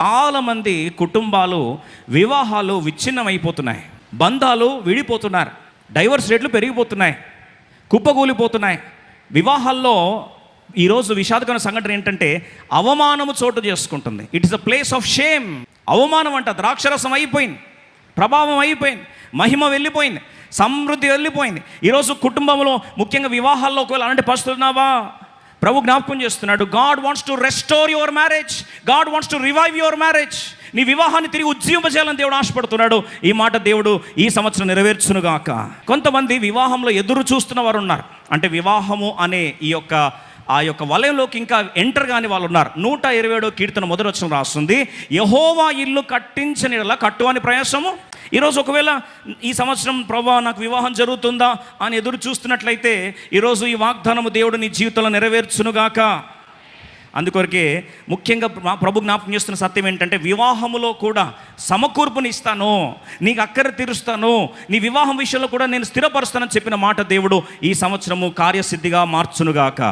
చాలామంది కుటుంబాలు వివాహాలు విచ్ఛిన్నమైపోతున్నాయి, బంధాలు విడిపోతున్నారు, డైవర్స్ రేట్లు పెరిగిపోతున్నాయి, కుప్పకూలిపోతున్నాయి. వివాహాల్లో ఈరోజు విషాదకరమైన సంఘటన ఏంటంటే అవమానము చోటు చేసుకుంటుంది. It is a place of shame. అవమానం అంట ద్రాక్షరసం అయిపోయింది, ప్రభావం అయిపోయింది, మహిమ వెళ్ళిపోయింది, సమృద్ధి వెళ్ళిపోయింది. ఈరోజు కుటుంబంలో ముఖ్యంగా వివాహాల్లో ఒకవేళ అలాంటి పరిస్థితులు ఉన్నావా, ప్రభు జ్ఞాపకం చేస్తున్నాడు. God wants to restore your marriage, God wants to revive your marriage. నీ వివాహాన్ని తిరిగి ఉజ్జీవింపజేయాలని దేవుడు ఆశపడుతున్నాడు. ఈ మాట దేవుడు ఈ సంవత్సరం నెరవేర్చునుగాక. కొంతమంది వివాహంలో ఎదురు చూస్తున్న వారు ఉన్నారు. అంటే వివాహము అనే ఆ యొక్క వలయంలోకి ఇంకా ఎంటర్ కాని వాళ్ళు ఉన్నారు. 127 కీర్తన మొదటి వచనం రాస్తుంది, యెహోవా ఇల్లు కట్టించని యెడల కట్టువాని ప్రయాసము. ఈరోజు ఒకవేళ ఈ సంవత్సరం ప్రభువా నాకు వివాహం జరుగుతుందా అని ఎదురు చూస్తున్నట్లయితే ఈరోజు ఈ వాగ్దానము దేవుడు నీ జీవితంలో నెరవేర్చునుగాక. అందుకొరకే ముఖ్యంగా ప్రభు జ్ఞాపకం చేస్తున్న సత్యం ఏంటంటే వివాహములో కూడా సమకూర్పుని ఇస్తాను, నీకు అక్కర తీరుస్తాను, నీ వివాహం విషయంలో కూడా నేను స్థిరపరుస్తానని చెప్పిన మాట దేవుడు ఈ సంవత్సరము కార్యసిద్ధిగా మార్చునుగాక.